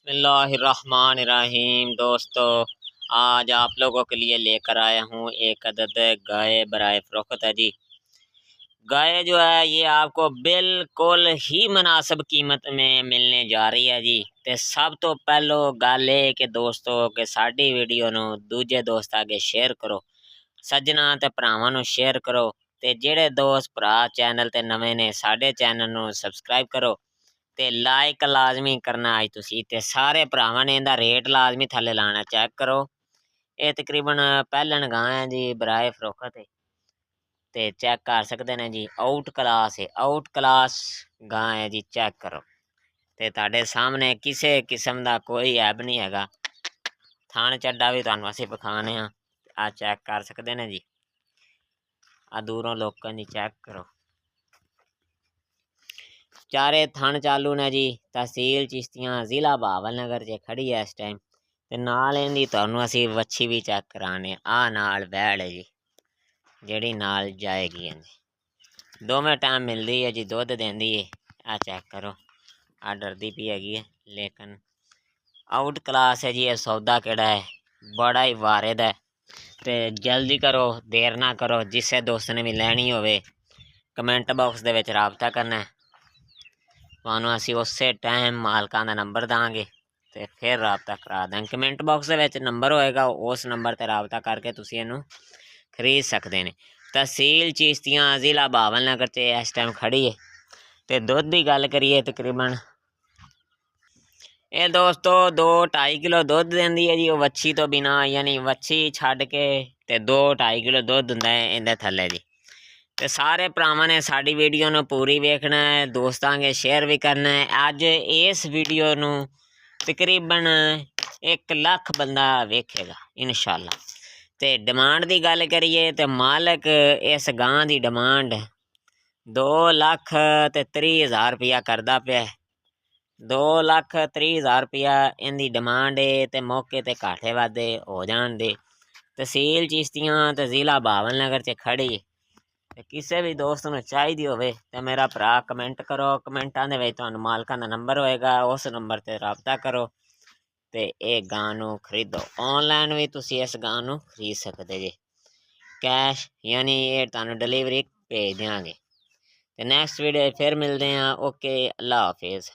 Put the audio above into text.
बिस्मिल्लाहिर्रहमानिर्रहीम। दोस्तों, आज आप लोगों के लिए लेकर आया हूँ एक अदद गाय बराए फ़रोख्त है जी। गाय जो है ये आपको बिल्कुल ही मुनासिब कीमत में मिलने जा रही है जी। ते सब तो पहलो गल है कि दोस्तों कि साडी वीडियो नू दूजे दोस्त आगे शेयर करो, सज्जना ते भरावां नू शेयर करो, ते जेड़े दोस्त भरा चैनल ते नवे ने साडे चैनल नू सबसक्राइब करो ते लाइक लाजमी करना अज तुसी ते सारे भरावां ने इंदा रेट लाजमी थल्ले लाना चेक करो। ये तकरीबन पैहलन गां है जी बराए फरोख्त है ते चेक कर सकते ने जी। आउट क्लास है, आउट क्लास गां है जी, चेक करो ते तुहाडे सामने किसी किस्म दा कोई ऐब नहीं हैगा। थान चड्डा भी तुहानू असीं विखाने आ चेक कर सकते ने जी। आ दूरों लोकां दी चेक करो। चारे थन चालू ने जी। तहसील चिश्तियां, जिला बहावलनगर च खड़ी है इस टाइम ते नाल इंदी तुहानू असीं वच्छी भी चेक कराने। आ नाल बैड़ है जी जेड़ी नाल जाएगी। दोवें टाइम मिलदी है जी, दुध देंदी है। आ चेक करो, आ डरदी पई हैगी है लेकिन आउट क्लास है जी। ये सौदा केड़ा है, बड़ा ही वारिद है ते जल्दी करो, देर ना करो। जिसे दोस्त ने भी लैनी होवे कमेंट बॉक्स दे विच राबता करना है। तुहानू असीं उसे टाइम मालकां दा नंबर दांगे ते फिर राबता करा देंगे। Comment box they which number होएगा, उस नंबर ते राबता करके तुसीं इहनू खरीद सकदे ने। तहसील चिश्तियां, जिला बहावलनगर च इस टाइम खड़ी है ते दुध दी गल करिए तकरीबन ये दोस्तों 2-2.5 किलो दुध देंदी है जी। वो वच्छी तो बिना यानी वच्छी छड्ड के ते 2-2.5 किलो दुध हुंदा है इंदे थल्ले जी। ते सारे भरावां ने साडी वीडियो नू पूरी वेखना है, दोस्तां के शेयर भी करना है। अज इस वीडियो नू तकरीबन 1 लाख बंदा वेखेगा इंशाअल्लाह। ते डिमांड दी गल करिए ते मालक इस गां दी डिमांड 2,30,000 रुपया करदा पिया है। 2,30,000 रुपया इंदी डिमांड है ते मौके ते घाटे वादे हो जाण दे। तहसील चिश्तियां ते जिला बहावलनगर च खड़ी ते किसी भी दोस्त नू चाहिदी होवे ते मेरा भरा कमेंट करो। कमेंटां दे विच तुहानू मालकां दा नंबर होएगा, उस नंबर ते राबता करो ते इह गां नू खरीदो। ऑनलाइन भी तुसीं इस गां नू खरीद सकदे जे, कैश यानी ये तुहानू डिलीवरी भेज देंगे। ते नैक्सट वीडियो फिर मिलदे हैं। ओके, अल्लाह हाफिज़।